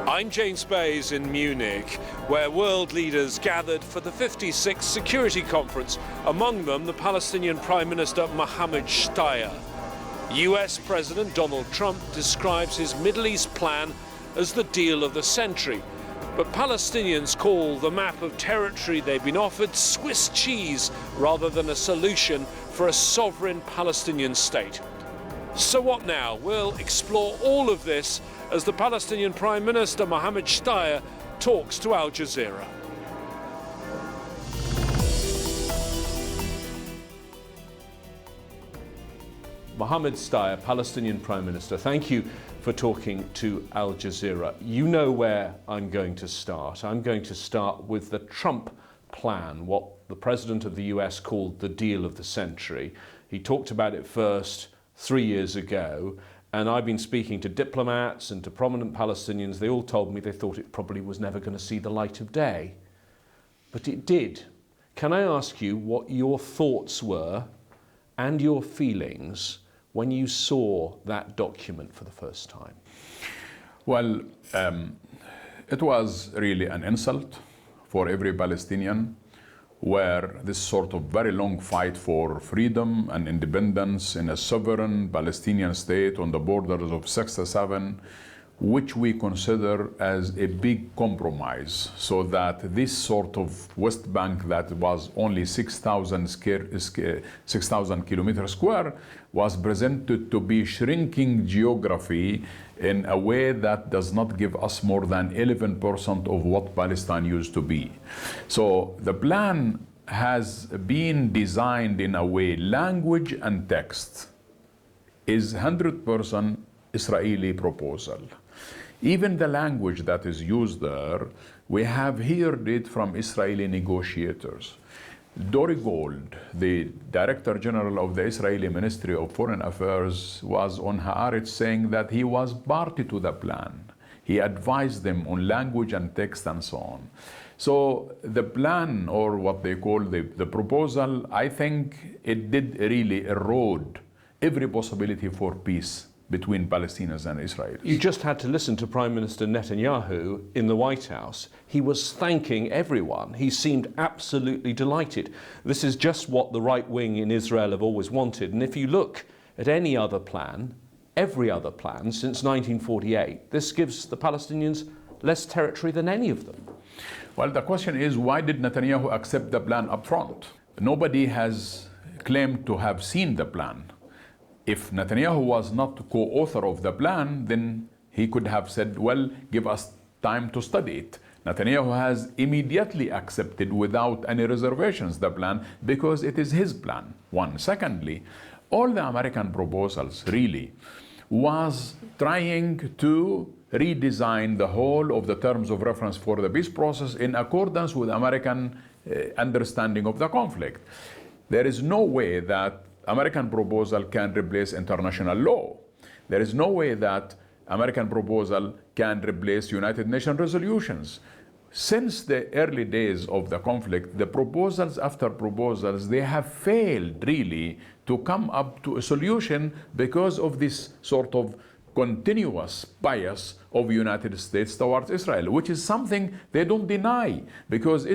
I'm James Bays in Munich, where world leaders gathered for the 56th Security Conference, among them the Palestinian Prime Minister Mohammad Shtayyeh. US President Donald Trump describes his Middle East plan as the deal of the century, but Palestinians call the map of territory they've been offered Swiss cheese rather than a solution for a sovereign Palestinian state. So what now? We'll explore all of this as the Palestinian Prime Minister Mohammad Shtayyeh talks to Al Jazeera. Mohammad Shtayyeh, Palestinian Prime Minister, thank you for talking to Al Jazeera. You know where I'm going to start. I'm going to start with the Trump plan, what the President of the US called the deal of the century. He talked about it first 3 years ago, and I've been speaking to diplomats and to prominent Palestinians. They all told me they thought it probably was never going to see the light of day. But it did. Can I ask you what your thoughts were and your feelings when you saw that document for the first time? Well, it was really an insult for every Palestinian, where this sort of very long fight for freedom and independence in a sovereign Palestinian state on the borders of 67, which we consider as a big compromise, so that this sort of West Bank that was only 6,000 kilometers square was presented to be shrinking geography in a way that does not give us more than 11% of what Palestine used to be. So the plan has been designed in a way, language and text is 100% Israeli proposal. Even the language that is used there, we have heard it from Israeli negotiators. Dori Gold, the Director General of the Israeli Ministry of Foreign Affairs, was on Haaretz saying that he was party to the plan. He advised them on language and text and so on. So the plan, or what they call the proposal, I think it did really erode every possibility for peace between Palestinians and Israelis. You just had to listen to Prime Minister Netanyahu in the White House. He was thanking everyone. He seemed absolutely delighted. This is just what the right wing in Israel have always wanted. And if you look at any other plan, every other plan since 1948, this gives the Palestinians less territory than any of them. Well, the question is, why did Netanyahu accept the plan up front? Nobody has claimed to have seen the plan. If Netanyahu was not co-author of the plan, then he could have said, well, give us time to study it. Netanyahu has immediately accepted without any reservations the plan because it is his plan. One. Secondly, all the American proposals really was trying to redesign the whole of the terms of reference for the peace process in accordance with American understanding of the conflict. There is no way that American proposal can replace international law. There is no way that American proposal can replace United Nations resolutions. Since the early days of the conflict, the proposals after proposals, they have failed really to come up to a solution because of this sort of continuous bias of the United States towards Israel, which is something they don't deny, because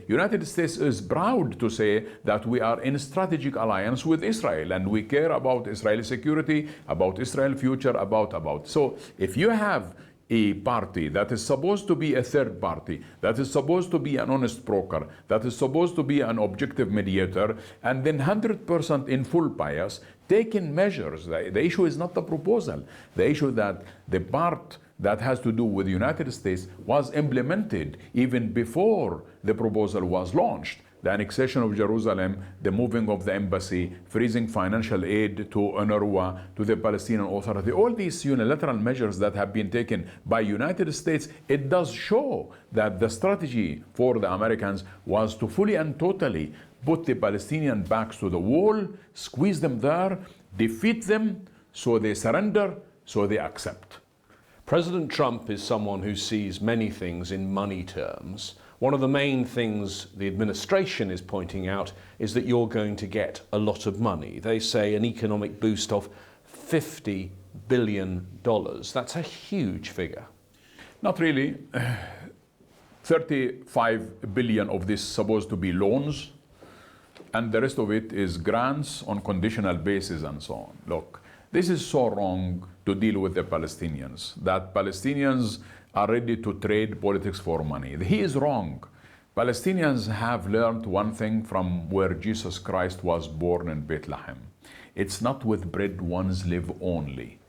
United States is proud to say that we are in strategic alliance with Israel and we care about Israeli security, about Israel's future, about. So if you have a party that is supposed to be a third party, that is supposed to be an honest broker, that is supposed to be an objective mediator, and then 100% in full bias, taking measures. The issue is not the proposal. The issue that the part that has to do with the United States was implemented even before the proposal was launched. The annexation of Jerusalem, the moving of the embassy, freezing financial aid to UNRWA, to the Palestinian Authority, all these unilateral measures that have been taken by United States, it does show that the strategy for the Americans was to fully and totally put the Palestinian backs to the wall, squeeze them there, defeat them, so they surrender, so they accept. President Trump is someone who sees many things in money terms. One of the main things the administration is pointing out is that you're going to get a lot of money. They say an economic boost of $50 billion. That's a huge figure. Not really. 35 billion of this supposed to be loans, and the rest of it is grants on conditional basis and so on. Look, this is so wrong to deal with the Palestinians, that Palestinians are ready to trade politics for money. He is wrong. Palestinians have learned one thing from where Jesus Christ was born in Bethlehem. It's not with bread ones live only.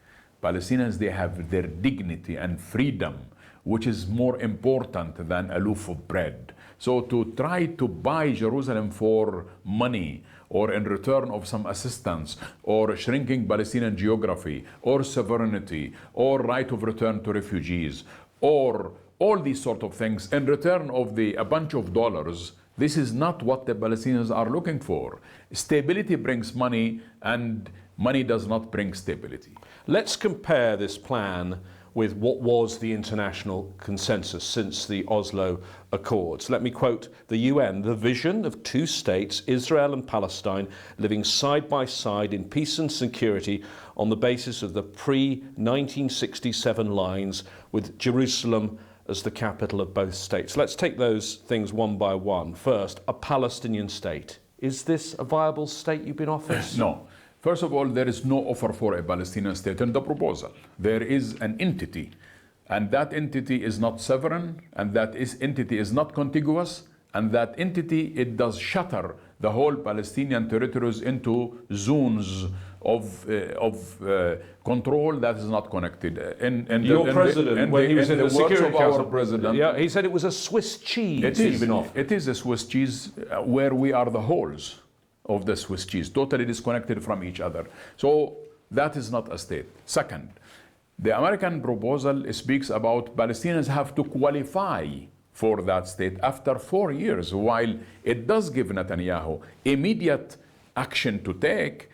Palestinians, they have their dignity and freedom, which is more important than a loaf of bread. So to try to buy Jerusalem for money, or in return of some assistance, or shrinking Palestinian geography, or sovereignty, or right of return to refugees, or all these sort of things in return of a bunch of dollars, this is not what the Palestinians are looking for. Stability brings money, and money does not bring stability. Let's compare this plan with what was the international consensus since the Oslo Accords. Let me quote the UN: "The vision of two states, Israel and Palestine, living side by side in peace and security on the basis of the pre-1967 lines, with Jerusalem as the capital of both states." Let's take those things one by one. First, a Palestinian state. Is this a viable state you've been offered? No. First of all, there is no offer for a Palestinian state in the proposal. There is an entity, and that entity is not sovereign, and entity is not contiguous, and that entity, it does shatter the whole Palestinian territories into zones of control that is not connected. Your president, when he was in the Security Council, president, he said it was a Swiss cheese. It is a Swiss cheese where we are the holes of the Swiss cheese, totally disconnected from each other. So that is not a state. Second, the American proposal speaks about Palestinians have to qualify for that state after 4 years. While it does give Netanyahu immediate action to take,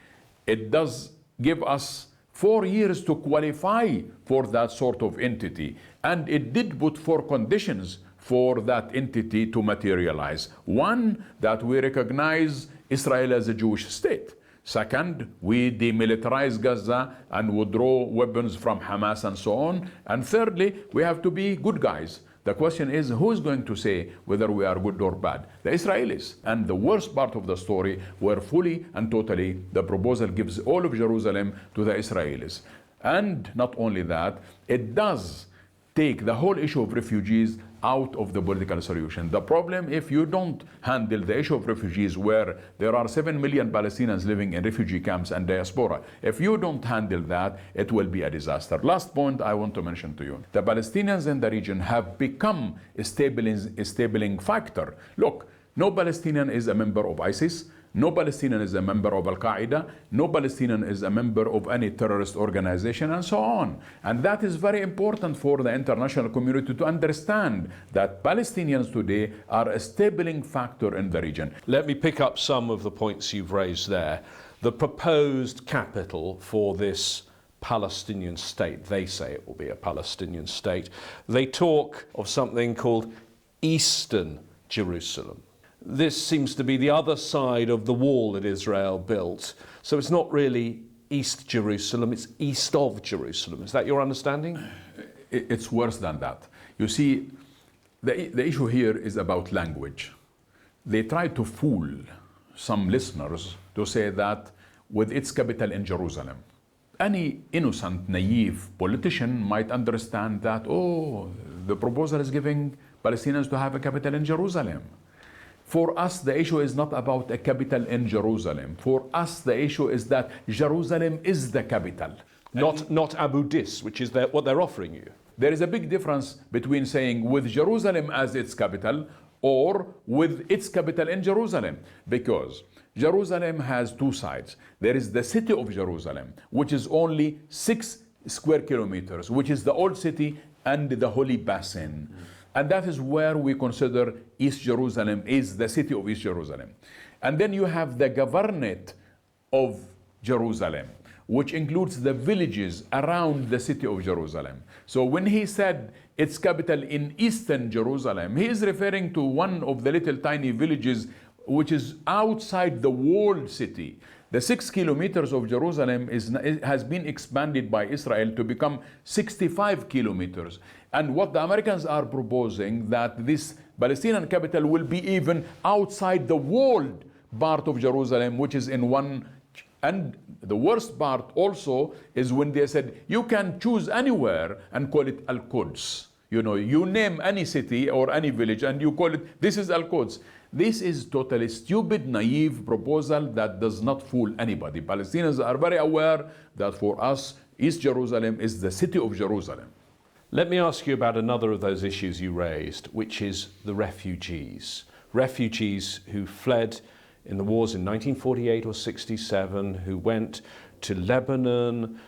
it does give us 4 years to qualify for that sort of entity. And it did put 4 conditions for that entity to materialize. One, that we recognize Israel as a Jewish state. Second, we demilitarize Gaza and withdraw weapons from Hamas and so on. And thirdly, we have to be good guys. The question is, who is going to say whether we are good or bad? The Israelis. And the worst part of the story, where fully and totally the proposal gives all of Jerusalem to the Israelis. And not only that, it does take the whole issue of refugees out of the political solution. The problem, if you don't handle the issue of refugees, where there are 7 million Palestinians living in refugee camps and diaspora, if you don't handle that, it will be a disaster. Last point I want to mention to you. The Palestinians in the region have become a stabilizing factor. Look, no Palestinian is a member of ISIS. No Palestinian is a member of Al-Qaeda. No Palestinian is a member of any terrorist organization, and so on. And that is very important for the international community to understand that Palestinians today are a stabilizing factor in the region. Let me pick up some of the points you've raised there. The proposed capital for this Palestinian state, they say it will be a Palestinian state. They talk of something called Eastern Jerusalem. This seems to be the other side of the wall that Israel built. So it's not really East Jerusalem, it's east of Jerusalem. Is that your understanding? It's worse than that. You see, the issue here is about language. They try to fool some listeners to say that with its capital in Jerusalem. Any innocent, naive politician might understand that, oh, the proposal is giving Palestinians to have a capital in Jerusalem. For us, the issue is not about a capital in Jerusalem. For us, the issue is that Jerusalem is the capital. Not Abu Dis, which is what they're offering you. There is a big difference between saying with Jerusalem as its capital or with its capital in Jerusalem. Because Jerusalem has 2 sides. There is the city of Jerusalem, which is only 6 square kilometers, which is the old city and the Holy Basin. And that is where we consider East Jerusalem is the city of East Jerusalem. And then you have the governorate of Jerusalem, which includes the villages around the city of Jerusalem. So when he said its capital in eastern Jerusalem, he is referring to one of the little tiny villages which is outside the walled city. The 6 kilometers of Jerusalem has been expanded by Israel to become 65 kilometers. And what the Americans are proposing, that this Palestinian capital will be even outside the walled part of Jerusalem, which is in one. And the worst part also is when they said, you can choose anywhere and call it Al-Quds. You know, you name any city or any village and you call it, this is Al-Quds. This is totally stupid, naive proposal that does not fool anybody. Palestinians are very aware that for us, East Jerusalem is the city of Jerusalem. Let me ask you about another of those issues you raised, which is the refugees. Refugees who fled in the wars in 1948 or 67, who went to Lebanon,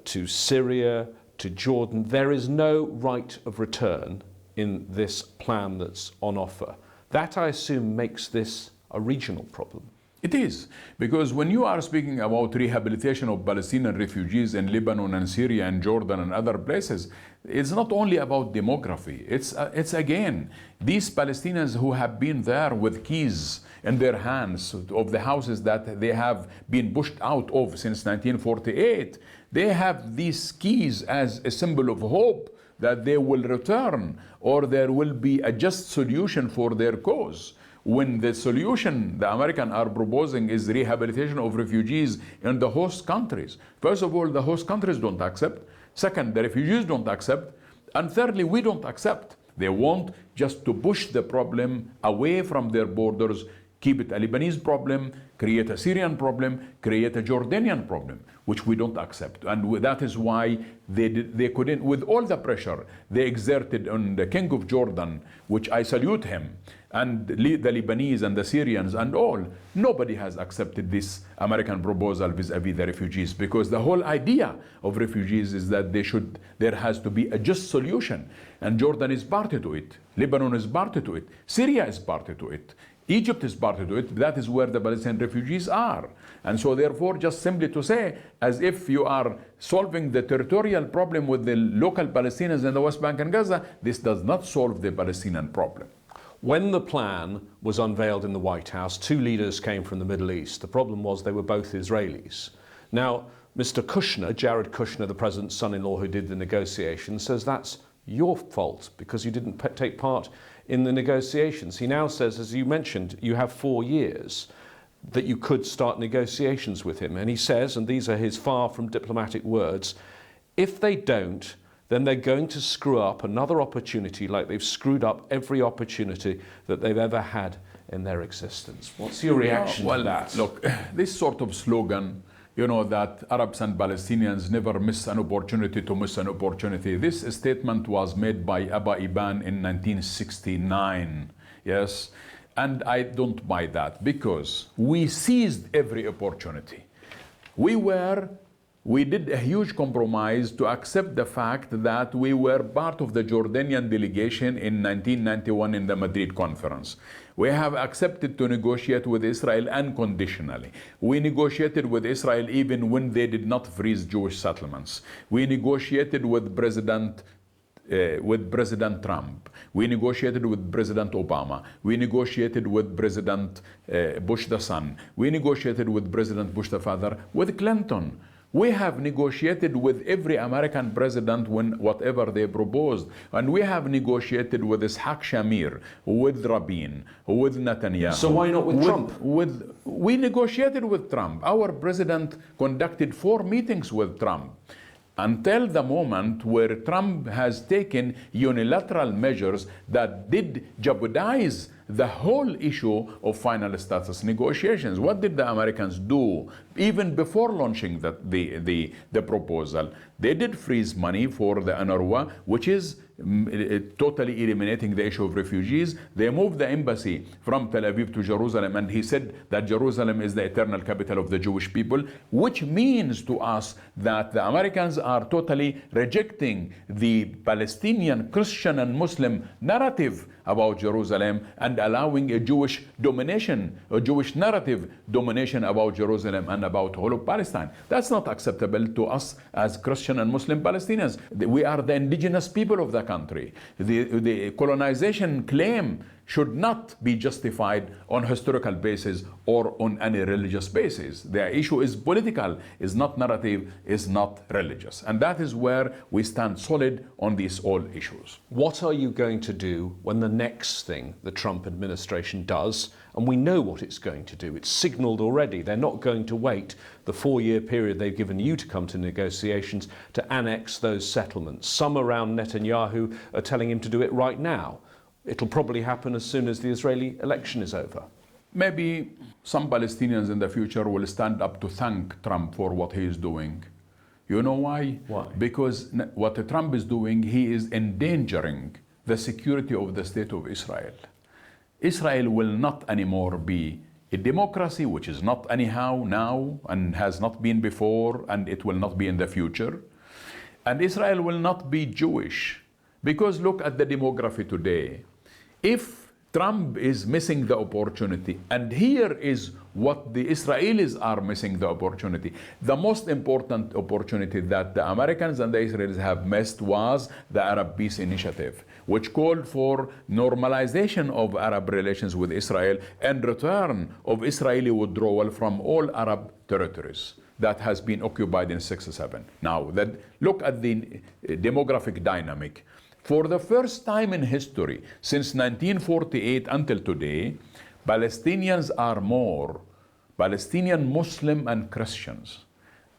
to Syria, to Jordan. There is no right of return in this plan that's on offer. That, I assume, makes this a regional problem. It is, because when you are speaking about rehabilitation of Palestinian refugees in Lebanon and Syria and Jordan and other places, it's not only about demography. It's again, these Palestinians who have been there with keys in their hands of the houses that they have been pushed out of since 1948, they have these keys as a symbol of hope that they will return or there will be a just solution for their cause. When the solution the Americans are proposing is rehabilitation of refugees in the host countries. First of all, the host countries don't accept. Second, the refugees don't accept. And thirdly, we don't accept. They want just to push the problem away from their borders, keep it a Lebanese problem, create a Syrian problem, create a Jordanian problem, which we don't accept. And that is why they couldn't, with all the pressure they exerted on the King of Jordan, which I salute him, and the Lebanese and the Syrians and all, nobody has accepted this American proposal vis-a-vis the refugees, because the whole idea of refugees is that there has to be a just solution. And Jordan is party to it, Lebanon is party to it, Syria is party to it, Egypt is party to it. That is where the Palestinian refugees are. And so therefore, just simply to say, as if you are solving the territorial problem with the local Palestinians in the West Bank and Gaza, this does not solve the Palestinian problem. When the plan was unveiled in the White House, two leaders came from the Middle East. The problem was they were both Israelis. Now, Mr. Kushner, Jared Kushner, the president's son-in-law who did the negotiations, says that's your fault because you didn't take part in the negotiations. He now says, as you mentioned, you have 4 years that you could start negotiations with him. And he says, and these are his far from diplomatic words, if they don't, then they're going to screw up another opportunity like they've screwed up every opportunity that they've ever had in their existence. What's your reaction to that? Look, this sort of slogan, you know, that Arabs and Palestinians never miss an opportunity to miss an opportunity. This statement was made by Abba Iban in 1969, yes? And I don't buy that because we seized every opportunity. We did a huge compromise to accept the fact that we were part of the Jordanian delegation in 1991 in the Madrid conference. We have accepted to negotiate with Israel unconditionally. We negotiated with Israel even when they did not freeze Jewish settlements. We negotiated with President Trump. We negotiated with President Obama. We negotiated with President Bush the son. We negotiated with President Bush the father, with Clinton. We have negotiated with every American president whatever they proposed. And we have negotiated with Ishaq Shamir, with Rabin, with Netanyahu. So why not with Trump? We negotiated with Trump. Our president conducted 4 meetings with Trump, until the moment where Trump has taken unilateral measures that did jeopardize the whole issue of final status negotiations. What did the Americans do even before launching the proposal? They did freeze money for the UNRWA, which is totally eliminating the issue of refugees. They moved the embassy from Tel Aviv to Jerusalem, and he said that Jerusalem is the eternal capital of the Jewish people, which means to us that the Americans are totally rejecting the Palestinian Christian and Muslim narrative about Jerusalem and allowing a Jewish domination, a Jewish narrative domination about Jerusalem and about all of Palestine. That's not acceptable to us as Christian and Muslim Palestinians. We are the indigenous people of the country. The colonization claim should not be justified on historical basis or on any religious basis. The issue is political, is not narrative, is not religious. And that is where we stand solid on these all issues. What are you going to do when the next thing the Trump administration does, and we know what it's going to do, it's signaled already, they're not going to wait the 4-year period they've given you to come to negotiations to annex those settlements. Some around Netanyahu are telling him to do it right now. It'll probably happen as soon as the Israeli election is over. Maybe some Palestinians in the future will stand up to thank Trump for what he is doing. You know why? Why? Because what Trump is doing, he is endangering the security of the state of Israel. Israel will not anymore be a democracy, which is not anyhow now and has not been before, and it will not be in the future. And Israel will not be Jewish. Because look at the demography today. If Trump is missing the opportunity, and here is what the Israelis are missing the opportunity. The most important opportunity that the Americans and the Israelis have missed was the Arab Peace Initiative, which called for normalization of Arab relations with Israel and return of Israeli withdrawal from all Arab territories that has been occupied in 1967. Now, look at the demographic dynamic. For the first time in history, since 1948 until today, Palestinians are more, Palestinian Muslim and Christians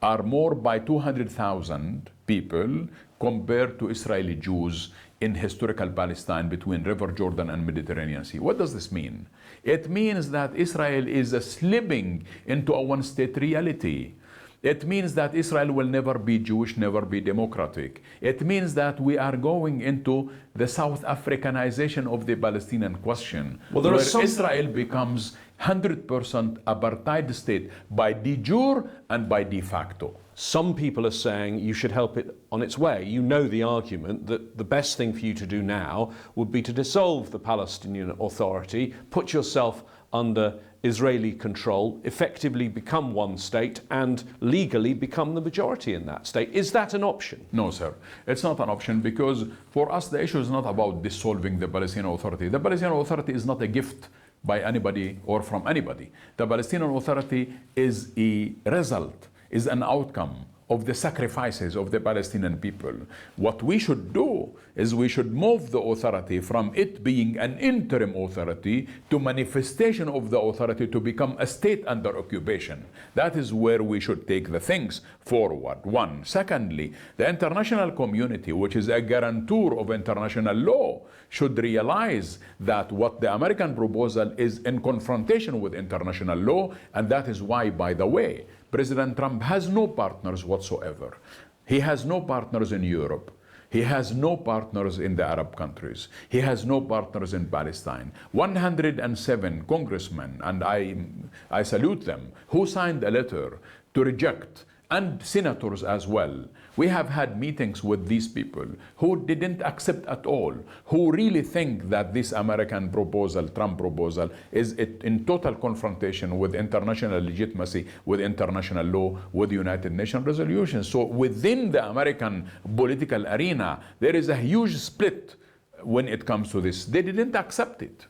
are more by 200,000 people compared to Israeli Jews in historical Palestine between River Jordan and Mediterranean Sea. What does this mean? It means that Israel is slipping into a one-state reality. It means that Israel will never be Jewish, never be democratic. It means that we are going into the South Africanization of the Palestinian question, where Israel becomes 100% apartheid state by de jure and by de facto. Some people are saying you should help it on its way. You know the argument that the best thing for you to do now would be to dissolve the Palestinian Authority, put yourself under Israeli control, effectively become one state and legally become the majority in that state. Is that an option? No, sir. It's not an option because for us the issue is not about dissolving the Palestinian Authority. The Palestinian Authority is not a gift by anybody or from anybody. The Palestinian Authority is a result, is an outcome of the sacrifices of the Palestinian people. What we should do is we should move the authority from it being an interim authority to manifestation of the authority to become a state under occupation. That is where we should take the things forward. One. Secondly, the international community, which is a guarantor of international law, should realize that what the American proposal is in confrontation with international law, and that is why, by the way, President Trump has no partners whatsoever. He has no partners in Europe. He has no partners in the Arab countries. He has no partners in Palestine. 107 congressmen, and I salute them, who signed a letter to reject, and senators as well. We have had meetings with these people who didn't accept at all, who really think that this American proposal, Trump proposal, is in total confrontation with international legitimacy, with international law, with United Nations resolutions. So within the American political arena, there is a huge split when it comes to this. They didn't accept it.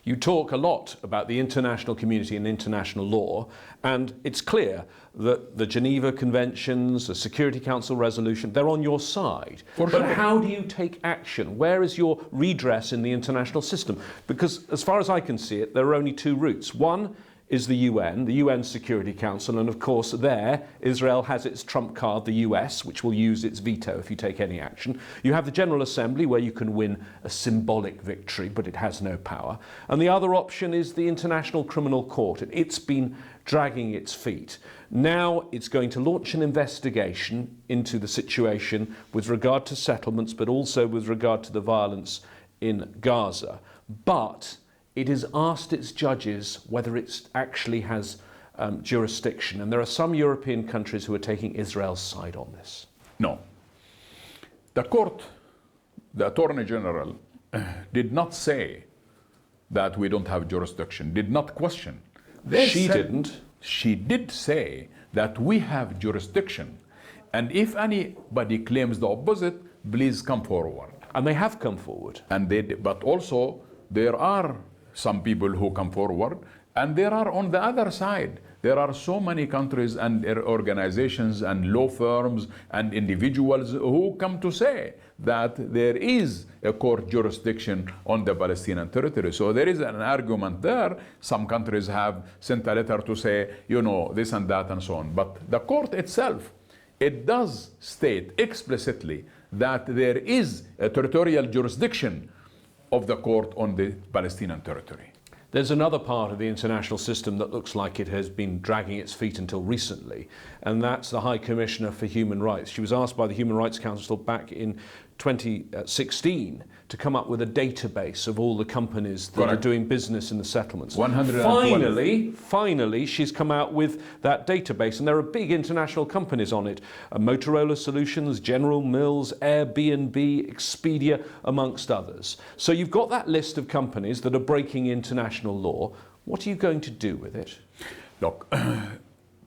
You talk a lot about the international community and international law, and it's clear that the Geneva Conventions, the Security Council resolution, they're on your side. For sure. But how do you take action? Where is your redress in the international system? Because as far as I can see it, there are only two routes. One is the UN Security Council, and of course there Israel has its trump card, the US, which will use its veto if you take any action. You have the General Assembly, where you can win a symbolic victory, but it has no power. And the other option is the International Criminal Court. It's been dragging its feet. Now it's going to launch an investigation into the situation with regard to settlements, but also with regard to the violence in Gaza. But it has asked its judges whether it actually has jurisdiction. And there are some European countries who are taking Israel's side on this. No. The court, the Attorney General, did not say that we don't have jurisdiction, did not question. She didn't. She did say that we have jurisdiction. And if anybody claims the opposite, please come forward. And they have come forward. And but also, there are some people who come forward, and there are on the other side, there are so many countries and organizations and law firms and individuals who come to say that there is a court jurisdiction on the Palestinian territory. So there is an argument there. Some countries have sent a letter to say, you know, this and that and so on. But the court itself, it does state explicitly that there is a territorial jurisdiction of the court on the Palestinian territory. There's another part of the international system that looks like it has been dragging its feet until recently, and that's the High Commissioner for Human Rights. She was asked by the Human Rights Council back in 2016 to come up with a database of all the companies that are doing business in the settlements. 112. Finally, she's come out with that database, and there are big international companies on it. Motorola Solutions, General Mills, Airbnb, Expedia, amongst others. So you've got that list of companies that are breaking international law. What are you going to do with it? Look,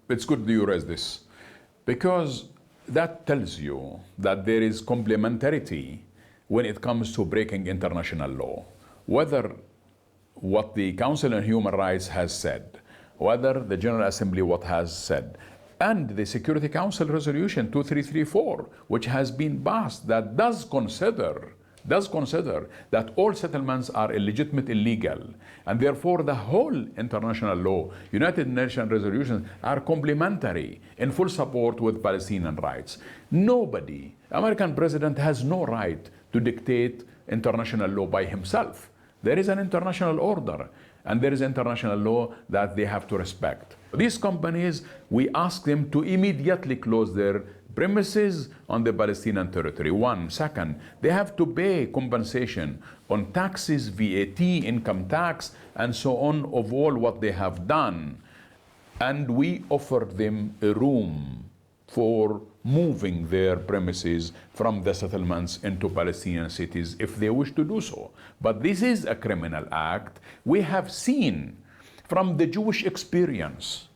it's good that you raise this, because that tells you that there is complementarity when it comes to breaking international law. Whether what the Council on Human Rights has said, whether the General Assembly what has said, and the Security Council Resolution 2334, which has been passed, that does consider that all settlements are illegitimate, illegal, and therefore the whole international law, United Nations resolutions, are complementary in full support with Palestinian rights. Nobody, American president has no right to dictate international law by himself. There is an international order, and there is international law that they have to respect. These companies, we ask them to immediately close their premises on the Palestinian territory. One. Second, they have to pay compensation on taxes, VAT, income tax, and so on, of all what they have done. And we offer them a room for moving their premises from the settlements into Palestinian cities if they wish to do so. But this is a criminal act. We have seen from the Jewish experience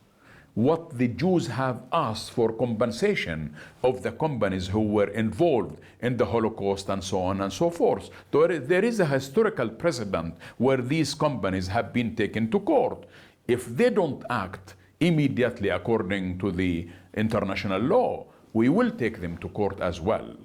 what the Jews have asked for compensation of the companies who were involved in the Holocaust and so on and so forth. So there is a historical precedent where these companies have been taken to court. If they don't act immediately according to the international law, we will take them to court as well.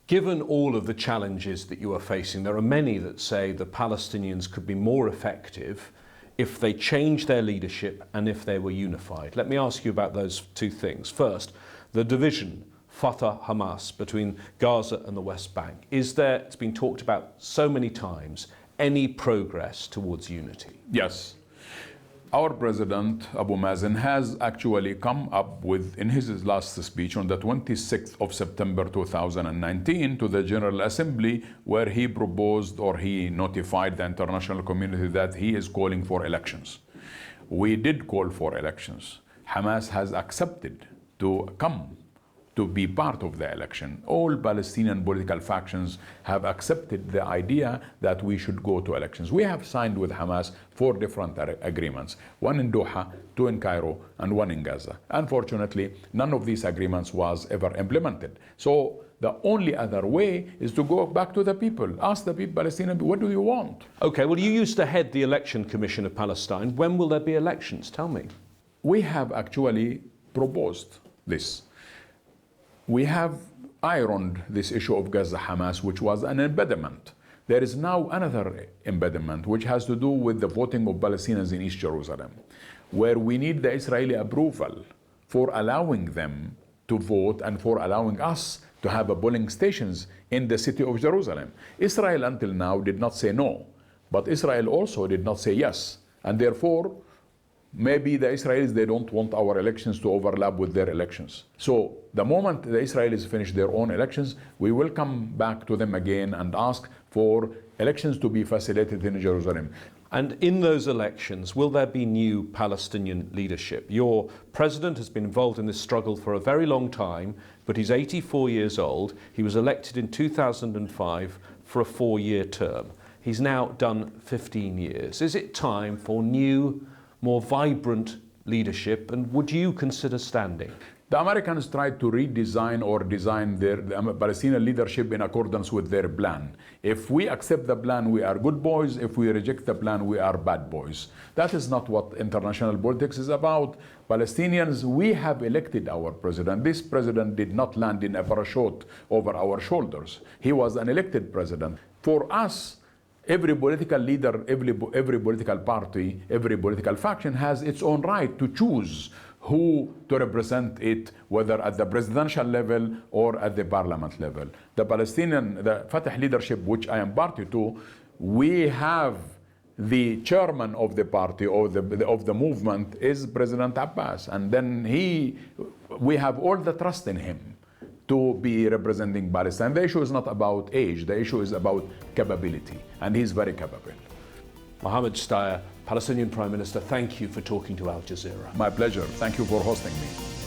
Given all of the challenges that you are facing, there are many that say the Palestinians could be more effective if they changed their leadership and if they were unified. Let me ask you about those two things. First, the division, Fatah-Hamas, between Gaza and the West Bank. Is there, it's been talked about so many times, any progress towards unity? Yes. Our president, Abu Mazen, has actually come up with, in his last speech on the 26th of September 2019 to the General Assembly, where he proposed or he notified the international community that he is calling for elections. We did call for elections. Hamas has accepted to come to be part of the election. All Palestinian political factions have accepted the idea that we should go to elections. We have signed with Hamas 4 different agreements, one in Doha, 2 in Cairo, and 1 in Gaza. Unfortunately, none of these agreements was ever implemented. So the only other way is to go back to the people, ask the people, Palestinian, what do you want? Okay, well, you used to head the Election Commission of Palestine. When will there be elections? Tell me. We have actually proposed this. We have ironed this issue of Gaza-Hamas, which was an impediment. There is now another impediment, which has to do with the voting of Palestinians in East Jerusalem, where we need the Israeli approval for allowing them to vote and for allowing us to have polling stations in the city of Jerusalem. Israel until now did not say no, but Israel also did not say yes. And therefore, maybe the Israelis, they don't want our elections to overlap with their elections. So the moment the Israelis finish their own elections, we will come back to them again and ask for elections to be facilitated in Jerusalem. And in those elections, will there be new Palestinian leadership? Your president has been involved in this struggle for a very long time, but he's 84 years old. He was elected in 2005 for a 4-year term. He's now done 15 years. Is it time for new, more vibrant leadership, and would you consider standing? The Americans tried to redesign or design the Palestinian leadership in accordance with their plan. If we accept the plan, we are good boys. If we reject the plan, we are bad boys. That is not what international politics is about. Palestinians, we have elected our president. This president did not land in a parachute over our shoulders. He was an elected president. For us, every political leader, every political party, every political faction has its own right to choose who to represent it, whether at the presidential level or at the parliament level. The Fatah leadership, which I am party to, we have the chairman of the party or of the movement is President Abbas, and then we have all the trust in him to be representing Palestine. The issue is not about age, the issue is about capability, and he's very capable. Mohammad Shtayyeh, Palestinian Prime Minister, thank you for talking to Al Jazeera. My pleasure. Thank you for hosting me.